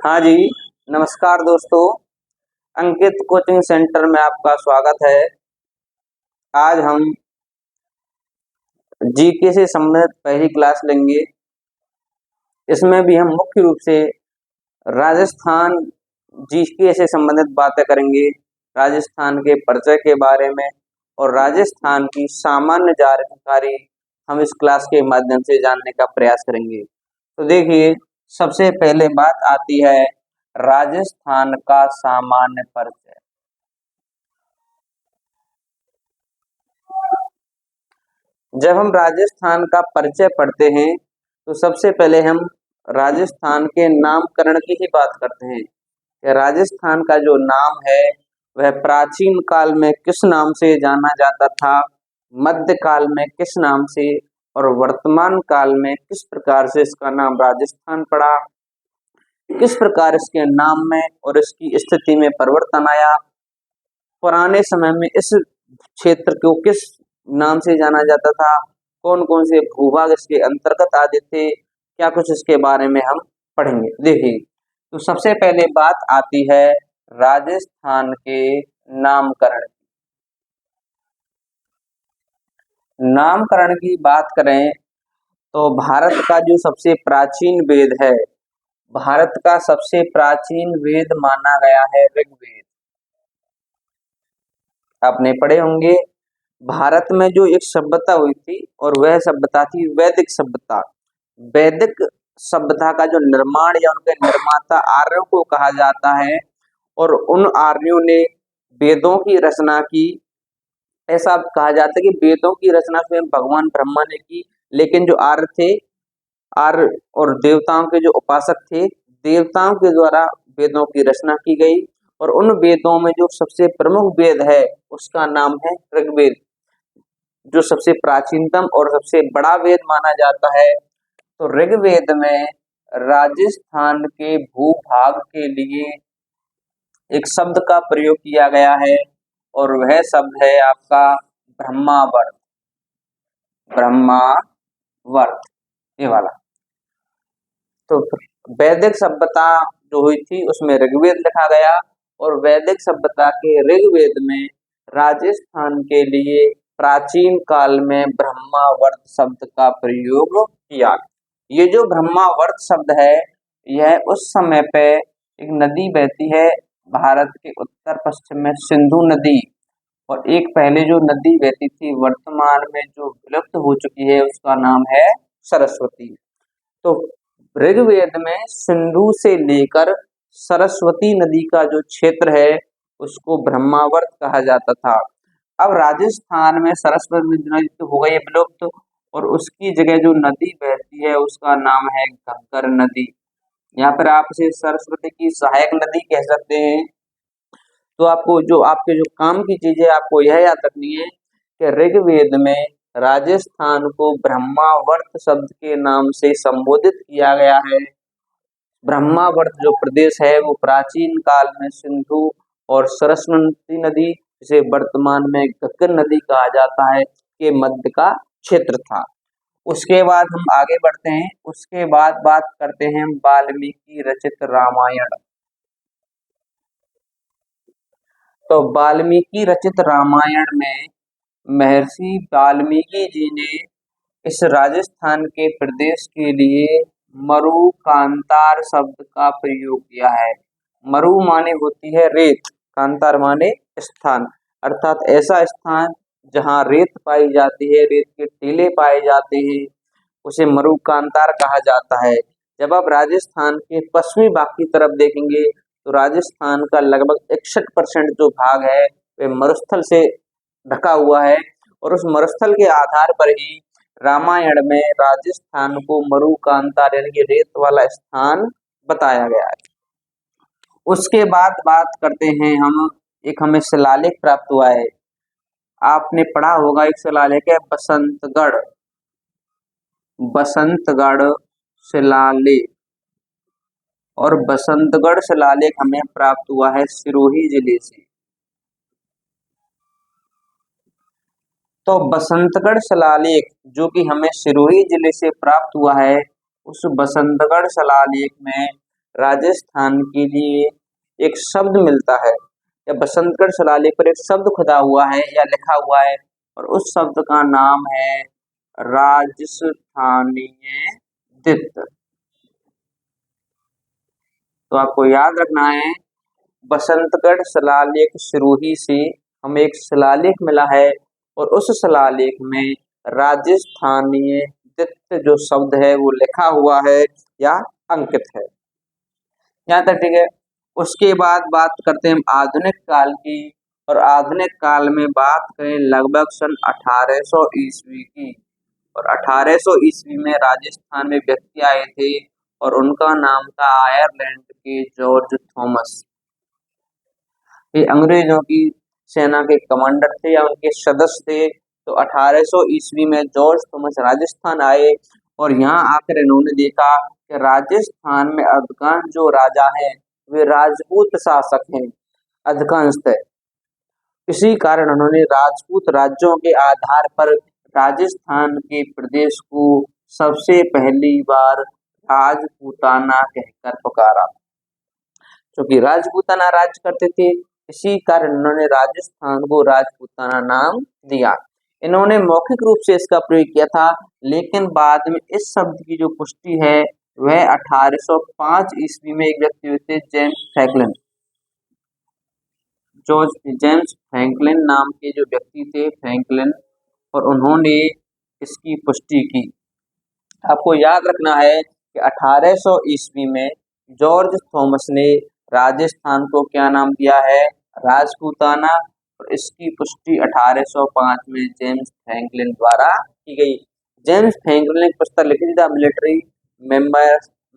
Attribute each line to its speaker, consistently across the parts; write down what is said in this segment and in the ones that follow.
Speaker 1: हाँ जी, नमस्कार दोस्तों। अंकित कोचिंग सेंटर में आपका स्वागत है। आज हम जीके से संबंधित पहली क्लास लेंगे। इसमें भी हम मुख्य रूप से राजस्थान जीके से संबंधित बातें करेंगे, राजस्थान के परिचय के बारे में और राजस्थान की सामान्य जानकारी हम इस क्लास के माध्यम से जानने का प्रयास करेंगे। तो देखिए, सबसे पहले बात आती है राजस्थान का सामान्य परिचय। जब हम राजस्थान का परिचय पढ़ते हैं तो सबसे पहले हम राजस्थान के नामकरण की ही बात करते हैं कि राजस्थान का जो नाम है वह प्राचीन काल में किस नाम से जाना जाता था, मध्य काल में किस नाम से और वर्तमान काल में किस प्रकार से इसका नाम राजस्थान पड़ा, किस प्रकार इसके नाम में और इसकी स्थिति में परिवर्तन आया, पुराने समय में इस क्षेत्र को किस नाम से जाना जाता था, कौन कौन से भूभाग इसके अंतर्गत आते थे, क्या कुछ इसके बारे में हम पढ़ेंगे। देखिए, तो सबसे पहले बात आती है राजस्थान के नामकरण। नामकरण की बात करें तो भारत का जो सबसे प्राचीन वेद है, भारत का सबसे प्राचीन वेद माना गया है ऋग्वेद। आपने पढ़े होंगे भारत में जो एक सभ्यता हुई थी और वह सभ्यता थी वैदिक सभ्यता। वैदिक सभ्यता का जो निर्माण या उनके निर्माता आर्यों को कहा जाता है और उन आर्यों ने वेदों की रचना की। ऐसा कहा जाता है कि वेदों की रचना स्वयं भगवान ब्रह्मा ने की, लेकिन जो आर्य थे, आर्य और देवताओं के जो उपासक थे, देवताओं के द्वारा वेदों की रचना की गई और उन वेदों में जो सबसे प्रमुख वेद है उसका नाम है ऋग्वेद, जो सबसे प्राचीनतम और सबसे बड़ा वेद माना जाता है। तो ऋग्वेद में राजस्थान के भूभाग के लिए एक शब्द का प्रयोग किया गया है और वह शब्द है आपका ब्रह्मावर्त। ब्रह्मावर्त ये वाला। तो वैदिक सभ्यता जो हुई थी उसमें ऋग्वेद लिखा गया और वैदिक सभ्यता के ऋग्वेद में राजस्थान के लिए प्राचीन काल में ब्रह्मावर्त शब्द का प्रयोग किया। ये जो ब्रह्मावर्त शब्द है यह उस समय पे एक नदी बहती है भारत के उत्तर पश्चिम में, सिंधु नदी, और एक पहले जो नदी बहती थी वर्तमान में जो विलुप्त हो चुकी है उसका नाम है सरस्वती। तो ऋग्वेद में सिंधु से लेकर सरस्वती नदी का जो क्षेत्र है उसको ब्रह्मावर्त कहा जाता था। अब राजस्थान में सरस्वती नदी तो हो गई है विलुप्त और उसकी जगह जो नदी बहती है उसका नाम है घग्गर नदी। यहाँ पर आप इसे सरस्वती की सहायक नदी कह सकते हैं। तो आपको जो आपके जो काम की चीज है आपको यह याद रखनी है कि ऋग्वेद में राजस्थान को ब्रह्मावर्त शब्द के नाम से संबोधित किया गया है। ब्रह्मावर्त जो प्रदेश है वो प्राचीन काल में सिंधु और सरस्वती नदी, जिसे वर्तमान में घग्गर नदी कहा जाता है, के मध्य का क्षेत्र था। उसके बाद हम आगे बढ़ते हैं। उसके बाद बात करते हैं वाल्मीकि रचित रामायण। तो वाल्मीकि रचित रामायण में महर्षि वाल्मीकि जी ने इस राजस्थान के प्रदेश के लिए मरु कांतार शब्द का प्रयोग किया है। मरु माने होती है रेत, कांतार माने स्थान, अर्थात ऐसा स्थान जहाँ रेत पाई जाती है, रेत के टीले पाए जाते हैं, उसे मरु कांतार कहा जाता है। जब आप राजस्थान के पश्चिमी भाग की तरफ देखेंगे तो राजस्थान का लगभग 61% जो भाग है वह मरुस्थल से ढका हुआ है और उस मरुस्थल के आधार पर ही रामायण में राजस्थान को मरु कांतार यानी कि रेत वाला स्थान बताया गया है। उसके बाद बात करते हैं हम, एक हमें शिलालेख प्राप्त हुआ है। आपने पढ़ा होगा एक शिलालेख है बसंतगढ़, बसंतगढ़ शिलालेख, और बसंतगढ़ शिलालेख हमें प्राप्त हुआ है सिरोही जिले से। तो बसंतगढ़ शिलालेख जो कि हमें सिरोही जिले से प्राप्त हुआ है, उस बसंतगढ़ शिलालेख में राजस्थान के लिए एक शब्द मिलता है, या बसंतगढ़ शिलालेख पर एक शब्द खुदा हुआ है या लिखा हुआ है, और उस शब्द का नाम है राजस्थानीय दित्य। तो आपको याद रखना है, बसंतगढ़ शिलालेख सिरोही से हमें एक शिलालेख मिला है, और उस शिलालेख में राजस्थानीय दित्य जो शब्द है वो लिखा हुआ है या अंकित है। यहाँ तक ठीक है। उसके बाद बात करते हैं हम आधुनिक काल की, और आधुनिक काल में बात करें लगभग सन 1800 ईस्वी की। और 1800 ईस्वी में राजस्थान में व्यक्ति आए थे, और उनका नाम था आयरलैंड के जॉर्ज थॉमस। ये अंग्रेजों की सेना के कमांडर थे या उनके सदस्य थे। तो 1800 ईस्वी में जॉर्ज थॉमस राजस्थान आए, और यहाँ आकर इन्होंने देखा कि राजस्थान में अधिकांश जो राजा हैं वे राजपूत शासक हैं अधिकांशतः। इसी कारण उन्होंने राजपूत राज्यों के आधार पर राजस्थान के प्रदेश को सबसे पहली बार राजपूताना कहकर पुकारा। क्योंकि राजपूताना राज करते थे, इसी कारण उन्होंने राजस्थान को राजपूताना नाम दिया। इन्होंने मौखिक रूप से इसका प्रयोग किया था, लेकिन बाद में इस शब्द की जो पुष्टि है वह 1805 ईस्वी में एक व्यक्ति हुए थे, जेम्स फ्रैंकलिन नाम के जो व्यक्ति थे, फ्रैंकलिन, और उन्होंने इसकी पुष्टि की। आपको याद रखना है कि 1800 ईस्वी में जॉर्ज थॉमस ने राजस्थान को क्या नाम दिया है, राजपूताना, और इसकी पुष्टि 1805 में जेम्स फ्रैंकलिन द्वारा की गई। जेम्स फ्रैंकलिन ने एक पुस्तक लिखी थी, the military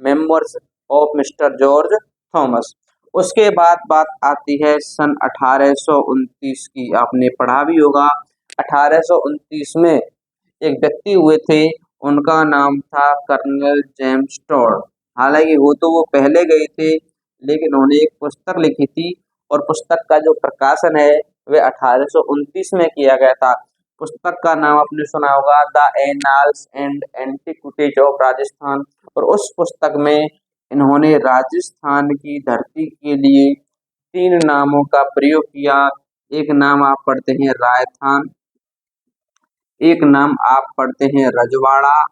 Speaker 1: memoirs of mister George Thomas. उसके बाद बात आती है सन 1829 की। आपने पढ़ा भी होगा, 1829 में एक व्यक्ति हुए थे, उनका नाम था कर्नल जेम्स टॉड। हालांकि वो पहले गए थे, लेकिन उन्होंने एक पुस्तक लिखी थी, और पुस्तक का जो प्रकाशन है वह 1829 में किया गया था। पुस्तक का नाम आपने सुना होगा, the annals and antiquities of Rajasthan. और उस पुस्तक में इन्होंने राजस्थान की धरती के लिए 3 नामों का प्रयोग किया। एक नाम आप पढ़ते हैं रायथान, एक नाम आप पढ़ते हैं रजवाड़ा,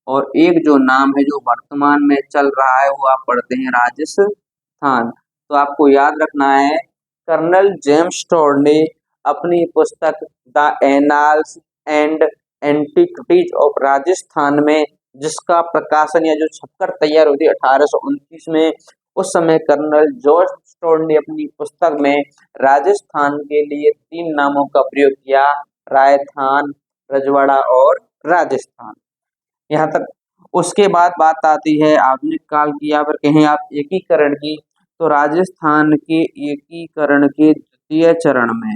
Speaker 1: और एक जो नाम है जो वर्तमान में चल रहा है वो आप पढ़ते हैं राजस्थान। तो आपको याद रखना है, कर्नल जेम्स टॉड ने अपनी पुस्तक the annals and antiquities of Rajasthan में, जिसका प्रकाशन या जो छपकर तैयार हुई थी 1829 में, उस समय कर्नल जॉर्ज टॉड ने अपनी पुस्तक में राजस्थान के लिए 3 नामों का प्रयोग किया, रायथान, रजवाड़ा और राजस्थान। यहाँ तक। उसके बाद बात आती है आधुनिक काल की, या फिर कहें आप एकीकरण की। तो राजस्थान के एकीकरण के द्वितीय चरण में,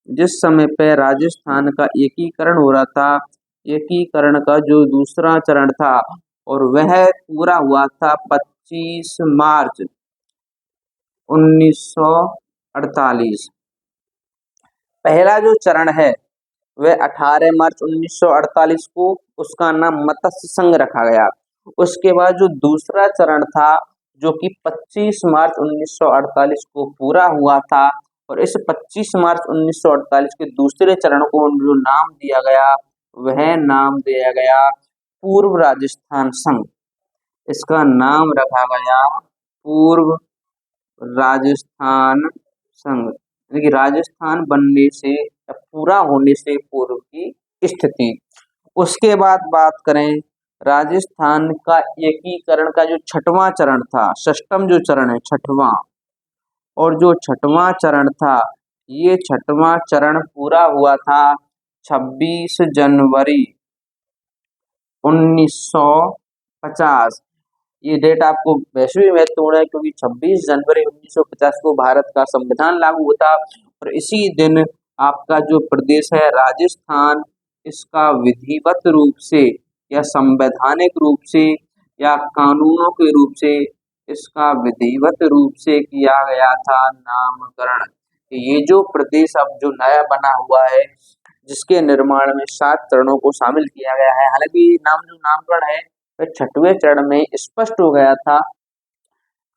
Speaker 1: जिस समय पे राजस्थान का एकीकरण हो रहा था, एकीकरण का जो दूसरा चरण था, और वह पूरा हुआ था 25 मार्च 1948। पहला जो चरण है वह 18 मार्च 1948 को, उसका नाम मत्स्य संघ रखा गया। उसके बाद जो दूसरा चरण था, जो कि 25 मार्च 1948 को पूरा हुआ था, और इस 25 मार्च 1948 के दूसरे चरण को जो नाम दिया गया वह नाम दिया गया पूर्व राजस्थान संघ। इसका नाम रखा गया पूर्व राजस्थान संघ, यानी कि राजस्थान बनने से या पूरा होने से पूर्व की स्थिति। उसके बाद बात करें राजस्थान का एकीकरण का जो छठवां चरण था, षष्ठम जो चरण है छठवां, और जो छठवां चरण था, ये छठवां चरण पूरा हुआ था 26 जनवरी 1950। ये डेट आपको वैसे भी महत्वपूर्ण है, क्योंकि 26 जनवरी 1950 को भारत का संविधान लागू होता, और इसी दिन आपका जो प्रदेश है राजस्थान, इसका विधिवत रूप से या संवैधानिक रूप से या कानूनों के रूप से इसका विधिवत रूप से किया गया था नामकरण। ये जो प्रदेश अब जो नया बना हुआ है, जिसके निर्माण में 7 चरणों को शामिल किया गया है। हालांकि नामकरण है, तो 6वें चरण में स्पष्ट हो गया था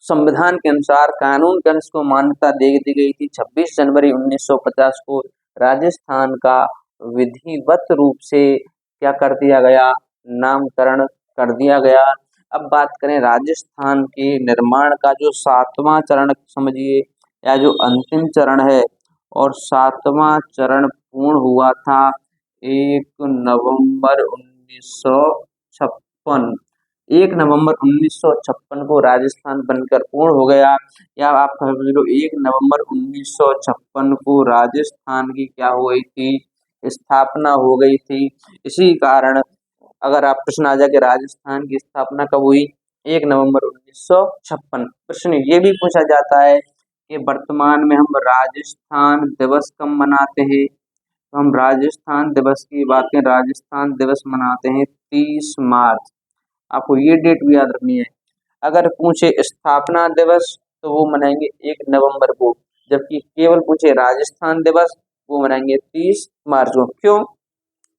Speaker 1: संविधान के अनुसार, कानून के अनुसार इसको मान्यता दे दी गई थी। 26 जनवरी 1950 को राजस्थान का विधिवत रूप से क्या कर दिया गया, नामकरण कर दिया गया। अब बात करें राजस्थान के निर्माण का जो 7वां चरण समझिए, या जो अंतिम चरण है, और 7वां चरण पूर्ण हुआ था 1 नवंबर 1956। 1 नवंबर 1956 को राजस्थान बनकर पूर्ण हो गया। या आप समझ लो 1 नवंबर 1956 को राजस्थान की क्या हो गई थी, स्थापना हो गई थी। इसी कारण अगर आप प्रश्न आ जाए कि राजस्थान की स्थापना कब हुई, 1 नवंबर 1956। प्रश्न ये भी पूछा जाता है कि वर्तमान में हम राजस्थान दिवस कब मनाते हैं, तो हम राजस्थान दिवस की बात करें, राजस्थान दिवस मनाते हैं 30 मार्च। आपको ये डेट भी याद रखनी है। अगर पूछे स्थापना दिवस तो वो मनाएंगे 1 नवंबर को, जबकि केवल पूछे राजस्थान दिवस वो मनाएंगे 30 मार्च को। क्यों?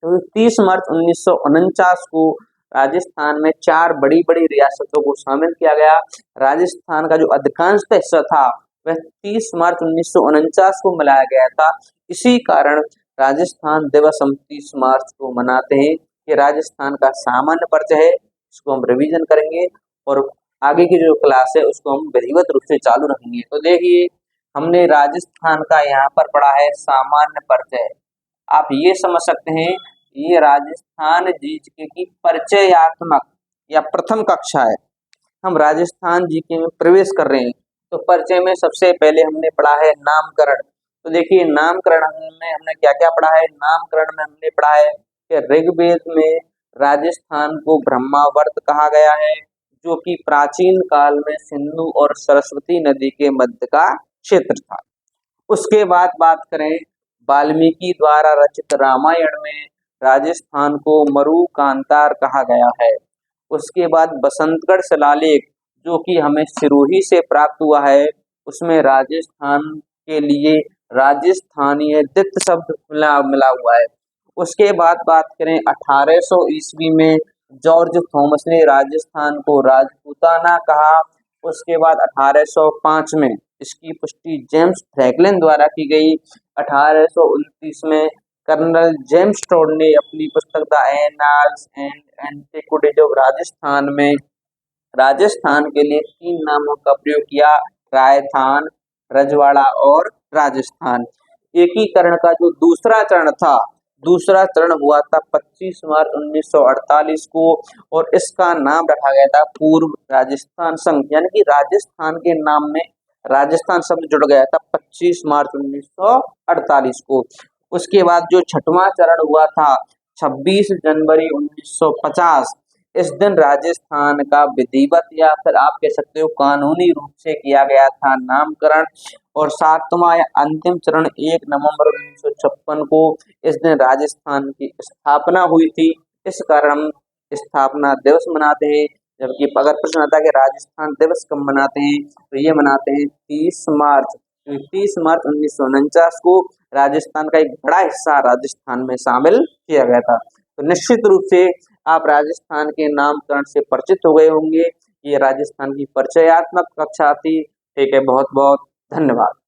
Speaker 1: तो 30 मार्च 1949 को राजस्थान में 4 बड़ी बड़ी रियासतों को शामिल किया गया। राजस्थान का जो अधिकांश हिस्सा था वह 30 मार्च 1949 को मिलाया गया था। इसी कारण राजस्थान दिवस हम 30 मार्च को मनाते हैं। ये राजस्थान का सामान्य परिचय है, इसको हम रिवीजन करेंगे और आगे की जो क्लास है उसको हम विधिवत रूप से चालू रखेंगे। तो देखिए, हमने राजस्थान का यहाँ पर पढ़ा है सामान्य परिचय। आप ये समझ सकते हैं ये राजस्थान जीके की परिचयात्मक या प्रथम कक्षा है। हम राजस्थान जीके में प्रवेश कर रहे हैं, तो परिचय में सबसे पहले हमने पढ़ा है नामकरण। तो देखिए, नामकरण में हमने क्या क्या पढ़ा है। नामकरण में हमने पढ़ा है कि ऋग्वेद में राजस्थान को ब्रह्मावर्त कहा गया है, जो कि प्राचीन काल में सिंधु और सरस्वती नदी के मध्य का क्षेत्र था। उसके बाद बात करें, वाल्मीकि द्वारा रचित रामायण में राजस्थान को मरु कांतार कहा गया है। उसके बाद बसंतगढ़ शिलालेख जो कि हमें सिरोही से प्राप्त हुआ है, उसमें राजस्थान के लिए राजस्थानीय दित शब्द मिला हुआ है। उसके बाद बात करें 1800 ईस्वी में जॉर्ज थॉमस ने राजस्थान को राजपूताना कहा। उसके बाद 1805 में इसकी पुष्टि जेम्स फ्रैंकलिन द्वारा की गई। 1829 में कर्नल जेम्स टोड ने अपनी पुस्तक the annals and antiquities of Rajasthan में राजस्थान के लिए 3 नामों का प्रयोग किया, रायथान, रजवाड़ा और राजस्थान। एकीकरण का जो दूसरा चरण हुआ था 25 मार्च 1948 को, और इसका नाम रखा गया था पूर्व राजस्थान संघ, यानी कि राजस्थान के नाम में राजस्थान शब्द जुड़ गया था 25 मार्च 1948 को। उसके बाद जो 6वां चरण हुआ था 26 जनवरी 1950, इस दिन राजस्थान का विधिवत या फिर आप कह सकते हो कानूनी रूप से किया गया था नामकरण। और 7वां या अंतिम चरण 1 नवंबर 1956 को, इस दिन राजस्थान की स्थापना हुई थी। इस कारण हम स्थापना दिवस मनाते हैं। जबकि अगर प्रश्न आता है कि राजस्थान दिवस कब मनाते हैं, तो ये मनाते हैं 30 मार्च। 30 मार्च 1949 को राजस्थान का एक बड़ा हिस्सा राजस्थान में शामिल किया गया था। तो निश्चित रूप से आप राजस्थान के नामकरण से परिचित हो गए होंगे। ये राजस्थान की परिचयात्मक कक्षा थी। ठीक है, बहुत बहुत धन्यवाद।